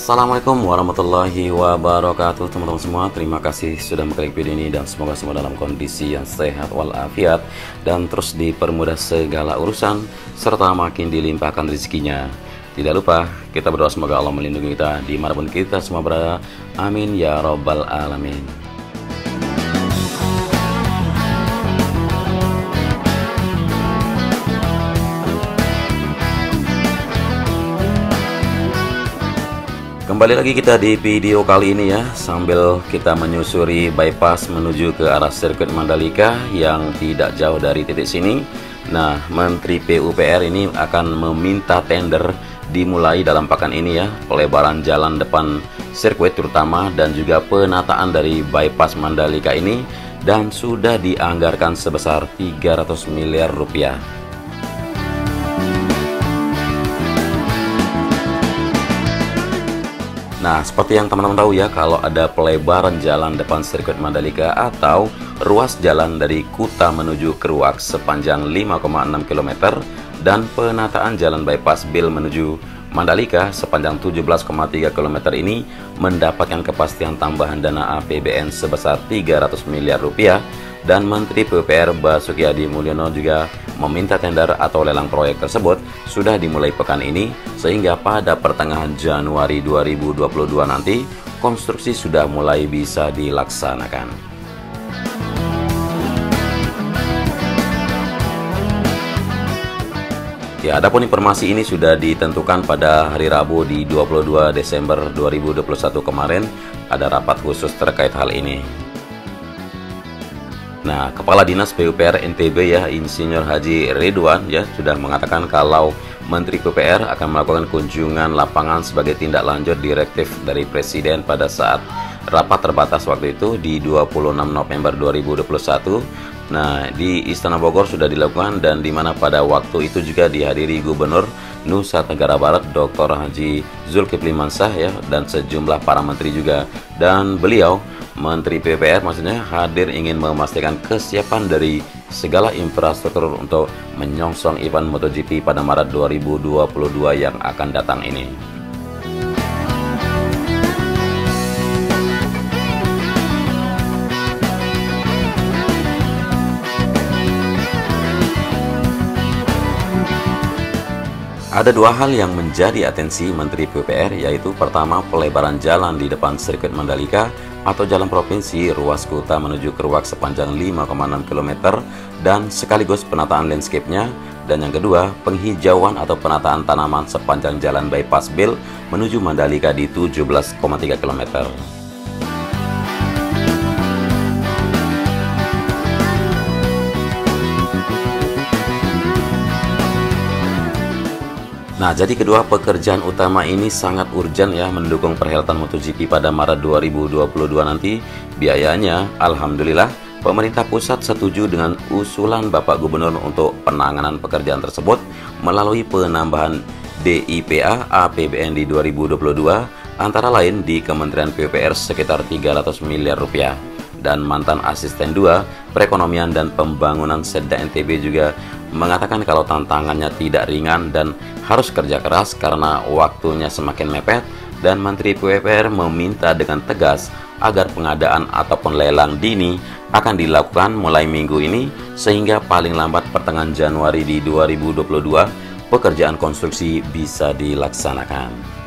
Assalamualaikum warahmatullahi wabarakatuh teman-teman semua. Terima kasih sudah mengklik video ini dan semoga semua dalam kondisi yang sehat walafiat dan terus dipermudah segala urusan serta makin dilimpahkan rezekinya. Tidak lupa kita berdoa semoga Allah melindungi kita dimanapun kita semua berada. Amin ya robbal alamin. Kembali lagi kita di video kali ini ya, sambil kita menyusuri bypass menuju ke arah sirkuit Mandalika yang tidak jauh dari titik sini. Nah, Menteri PUPR ini akan meminta tender dimulai dalam pekan ini ya, pelebaran jalan depan sirkuit terutama dan juga penataan dari bypass Mandalika ini, dan sudah dianggarkan sebesar 300 miliar rupiah. Nah, seperti yang teman-teman tahu ya, kalau ada pelebaran jalan depan sirkuit Mandalika atau ruas jalan dari Kuta menuju Keruak sepanjang 5,6 km dan penataan jalan bypass Bil menuju Mandalika sepanjang 17,3 km ini mendapatkan kepastian tambahan dana APBN sebesar 300 miliar rupiah, dan Menteri PUPR Basuki Hadi Mulyono juga meminta tender atau lelang proyek tersebut sudah dimulai pekan ini, sehingga pada pertengahan Januari 2022 nanti konstruksi sudah mulai bisa dilaksanakan. Ya, adapun informasi ini sudah ditentukan pada hari Rabu di 22 Desember 2021 kemarin, ada rapat khusus terkait hal ini. Nah, Kepala Dinas PUPR NTB ya, Insinyur Haji Ridwan ya, sudah mengatakan kalau Menteri PUPR akan melakukan kunjungan lapangan sebagai tindak lanjut direktif dari Presiden pada saat rapat terbatas waktu itu di 26 November 2021. Nah, di Istana Bogor sudah dilakukan, dan di mana pada waktu itu juga dihadiri Gubernur Nusa Tenggara Barat Dr. Haji Zulkifli Mansah ya, dan sejumlah para menteri juga, dan beliau Menteri PUPR maksudnya hadir ingin memastikan kesiapan dari segala infrastruktur untuk menyongsong event MotoGP pada Maret 2022 yang akan datang ini. Ada dua hal yang menjadi atensi Menteri PUPR, yaitu pertama pelebaran jalan di depan sirkuit Mandalika atau jalan provinsi ruas Kuta menuju Keruak sepanjang 5,6 km dan sekaligus penataan landscape-nya, dan yang kedua penghijauan atau penataan tanaman sepanjang jalan bypass Bil menuju Mandalika di 17,3 km. Nah, jadi kedua pekerjaan utama ini sangat urgent ya, mendukung perhelatan MotoGP pada Maret 2022 nanti. Biayanya, alhamdulillah, pemerintah pusat setuju dengan usulan Bapak Gubernur untuk penanganan pekerjaan tersebut melalui penambahan DIPA APBN di 2022, antara lain di Kementerian PUPR sekitar 300 miliar rupiah. Dan mantan asisten 2 perekonomian dan pembangunan Setda NTB juga mengatakan kalau tantangannya tidak ringan dan harus kerja keras karena waktunya semakin mepet, dan Menteri PUPR meminta dengan tegas agar pengadaan ataupun lelang dini akan dilakukan mulai minggu ini sehingga paling lambat pertengahan Januari di 2022 pekerjaan konstruksi bisa dilaksanakan.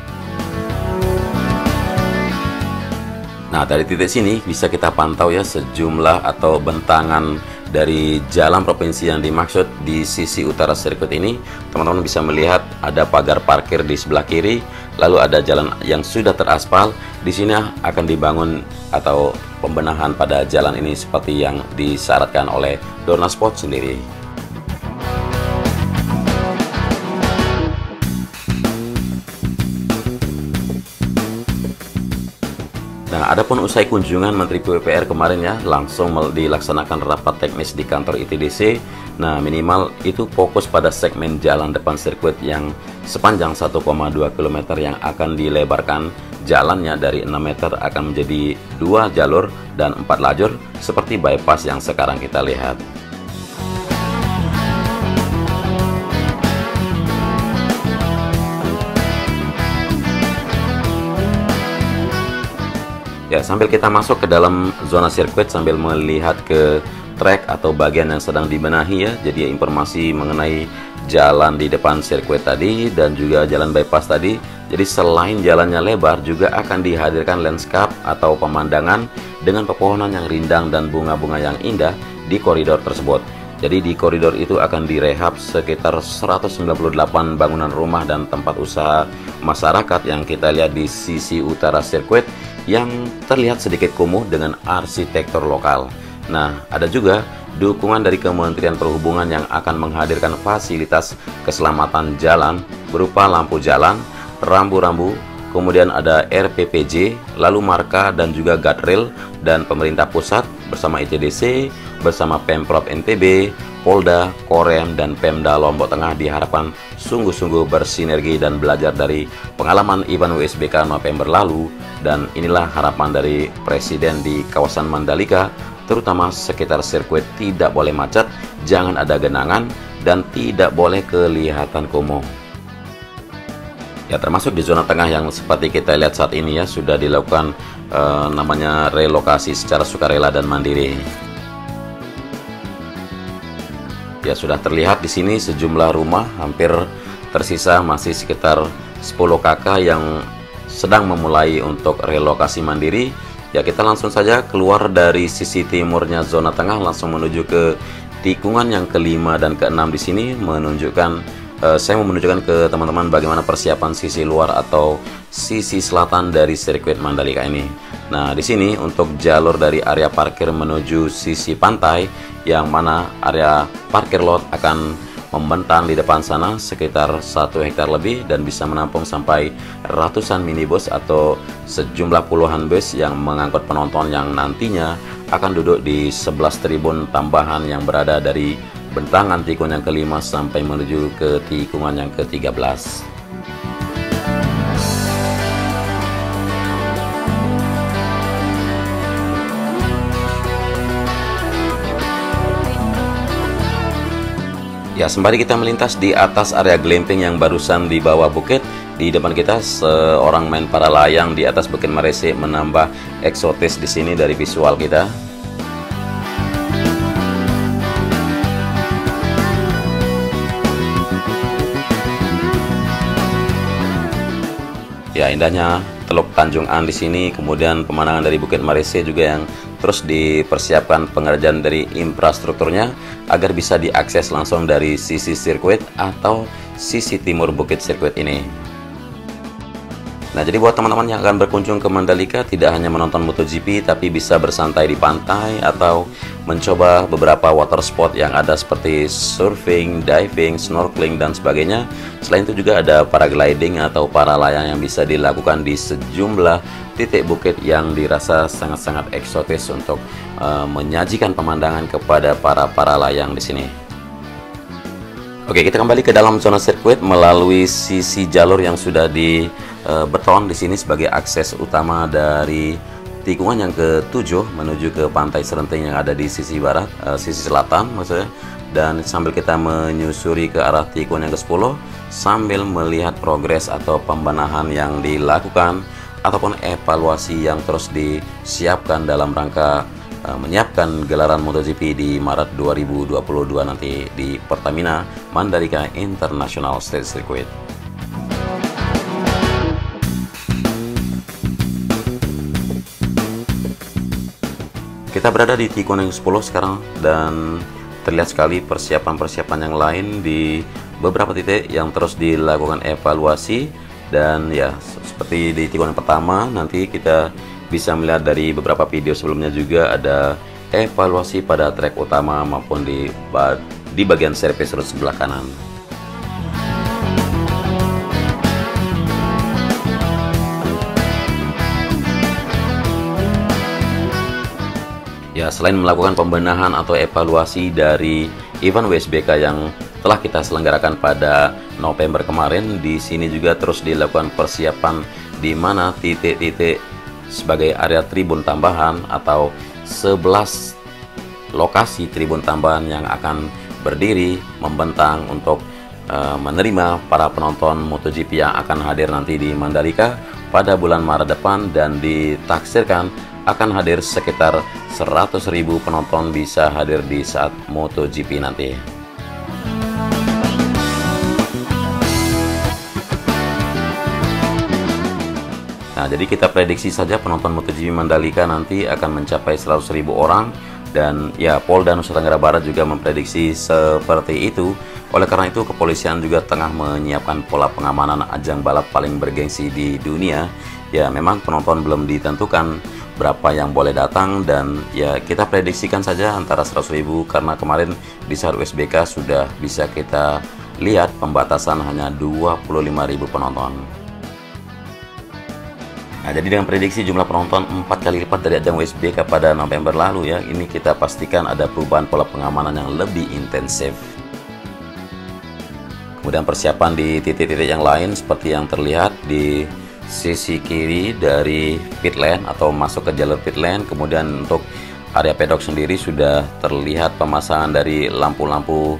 Nah, dari titik sini bisa kita pantau ya sejumlah atau bentangan dari jalan provinsi yang dimaksud di sisi utara sirkuit ini. Teman-teman bisa melihat ada pagar parkir di sebelah kiri, lalu ada jalan yang sudah teraspal. Di sini akan dibangun atau pembenahan pada jalan ini seperti yang disyaratkan oleh Dorna Sport sendiri. Nah, adapun usai kunjungan Menteri PUPR kemarin ya, langsung dilaksanakan rapat teknis di kantor ITDC. Nah, minimal itu fokus pada segmen jalan depan sirkuit yang sepanjang 1,2 km yang akan dilebarkan jalannya dari 6 meter akan menjadi 2 jalur dan 4 lajur seperti bypass yang sekarang kita lihat. Ya, sambil kita masuk ke dalam zona sirkuit sambil melihat ke track atau bagian yang sedang dibenahi ya. Jadi informasi mengenai jalan di depan sirkuit tadi dan juga jalan bypass tadi. Jadi selain jalannya lebar, juga akan dihadirkan landscape atau pemandangan dengan pepohonan yang rindang dan bunga-bunga yang indah di koridor tersebut. Jadi di koridor itu akan direhab sekitar 198 bangunan rumah dan tempat usaha masyarakat yang kita lihat di sisi utara sirkuit yang terlihat sedikit kumuh dengan arsitektur lokal. Nah, ada juga dukungan dari Kementerian Perhubungan yang akan menghadirkan fasilitas keselamatan jalan berupa lampu jalan, rambu-rambu, kemudian ada RPPJ, lalu marka dan juga guardrail, dan pemerintah pusat bersama ITDC, bersama Pemprov NTB, Polda, Korem, dan Pemda Lombok Tengah diharapkan sungguh-sungguh bersinergi dan belajar dari pengalaman event WSBK November lalu. Dan inilah harapan dari Presiden di kawasan Mandalika, terutama sekitar sirkuit tidak boleh macet, jangan ada genangan, dan tidak boleh kelihatan kumuh. Ya, termasuk di zona tengah yang seperti kita lihat saat ini ya, sudah dilakukan namanya relokasi secara sukarela dan mandiri. Ya, sudah terlihat di sini sejumlah rumah hampir tersisa masih sekitar 10 kakak yang sedang memulai untuk relokasi mandiri. Ya, kita langsung saja keluar dari sisi timurnya zona tengah langsung menuju ke tikungan yang kelima dan keenam di sini menunjukkan saya mau menunjukkan ke teman-teman bagaimana persiapan sisi luar atau sisi selatan dari sirkuit Mandalika ini. Nah, di sini untuk jalur dari area parkir menuju sisi pantai, yang mana area parkir lot akan membentang di depan sana sekitar 1 hektar lebih dan bisa menampung sampai ratusan minibus atau sejumlah puluhan bus yang mengangkut penonton yang nantinya akan duduk di 11 tribun tambahan yang berada dari bentangan tikungan yang kelima sampai menuju ke tikungan yang ke-13. Ya, sembari kita melintas di atas area glamping yang barusan di bawah bukit, di depan kita seorang main para layang di atas Bukit Marese menambah eksotis di sini dari visual kita. Ya, indahnya Teluk Tanjung An di sini, kemudian pemandangan dari Bukit Marese juga yang terus dipersiapkan pengerjaan dari infrastrukturnya agar bisa diakses langsung dari sisi sirkuit atau sisi timur bukit sirkuit ini. Nah, jadi buat teman-teman yang akan berkunjung ke Mandalika tidak hanya menonton MotoGP tapi bisa bersantai di pantai atau mencoba beberapa water sport yang ada seperti surfing, diving, snorkeling dan sebagainya. Selain itu juga ada paragliding atau para layang yang bisa dilakukan di sejumlah titik bukit yang dirasa sangat-sangat eksotis untuk menyajikan pemandangan kepada para layang di sini. Oke, kita kembali ke dalam zona sirkuit melalui sisi jalur yang sudah di beton di sini sebagai akses utama dari tikungan yang ke-7 menuju ke Pantai Serenting yang ada di sisi barat, sisi selatan maksudnya. Dan sambil kita menyusuri ke arah tikungan yang ke-10 sambil melihat progres atau pembenahan yang dilakukan ataupun evaluasi yang terus disiapkan dalam rangka menyiapkan gelaran MotoGP di Maret 2022 nanti di Pertamina Mandalika International State Circuit. Kita berada di tikungan yang 10 sekarang dan terlihat sekali persiapan-persiapan yang lain di beberapa titik yang terus dilakukan evaluasi. Dan ya, seperti di tikungan pertama nanti kita bisa melihat dari beberapa video sebelumnya juga ada evaluasi pada trek utama maupun di bagian service road sebelah kanan. Ya, selain melakukan pembenahan atau evaluasi dari event WSBK yang telah kita selenggarakan pada November kemarin, di sini juga terus dilakukan persiapan di mana titik-titik sebagai area tribun tambahan atau 11 lokasi tribun tambahan yang akan berdiri membentang untuk menerima para penonton MotoGP yang akan hadir nanti di Mandalika pada bulan Maret depan, dan ditaksirkan akan hadir sekitar 100.000 penonton bisa hadir di saat MotoGP nanti. Nah, jadi kita prediksi saja penonton MotoGP Mandalika nanti akan mencapai 100.000 orang, dan ya Polda Nusa Tenggara Barat juga memprediksi seperti itu. Oleh karena itu, kepolisian juga tengah menyiapkan pola pengamanan ajang balap paling bergengsi di dunia. Ya, memang penonton belum ditentukan berapa yang boleh datang, dan ya kita prediksikan saja antara 100.000 karena kemarin di saat USBK sudah bisa kita lihat pembatasan hanya 25.000 penonton. Nah, jadi dengan prediksi jumlah penonton 4 kali lipat dari ajang WSBK pada November lalu ya, ini kita pastikan ada perubahan pola pengamanan yang lebih intensif. Kemudian persiapan di titik-titik yang lain seperti yang terlihat di sisi kiri dari pit lane atau masuk ke jalur pit lane. Kemudian untuk area pedok sendiri sudah terlihat pemasangan dari lampu-lampu,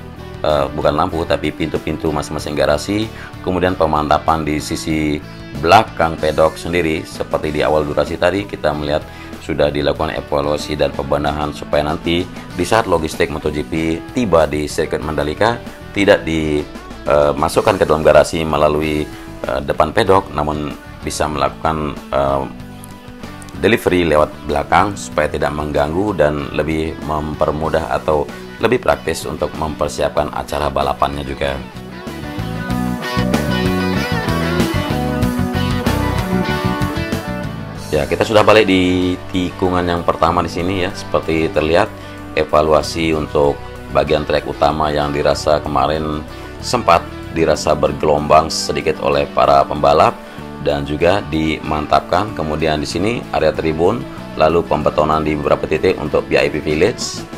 bukan lampu tapi pintu-pintu masing-masing garasi. Kemudian pemantapan di sisi belakang pedok sendiri seperti di awal durasi tadi kita melihat sudah dilakukan evaluasi dan pembenahan supaya nanti di saat logistik MotoGP tiba di sirkuit Mandalika tidak dimasukkan ke dalam garasi melalui depan pedok, namun bisa melakukan delivery lewat belakang supaya tidak mengganggu dan lebih mempermudah atau lebih praktis untuk mempersiapkan acara balapannya juga. Ya, kita sudah balik di tikungan yang pertama di sini ya. Seperti terlihat evaluasi untuk bagian trek utama yang dirasa kemarin sempat dirasa bergelombang sedikit oleh para pembalap dan juga dimantapkan. Kemudian di sini area tribun, lalu pembetonan di beberapa titik untuk VIP Village.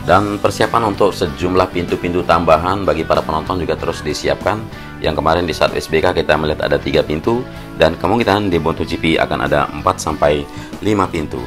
Dan persiapan untuk sejumlah pintu-pintu tambahan bagi para penonton juga terus disiapkan. Yang kemarin di saat SBK kita melihat ada 3 pintu, dan kemungkinan di MotoGP akan ada 4 sampai 5 pintu.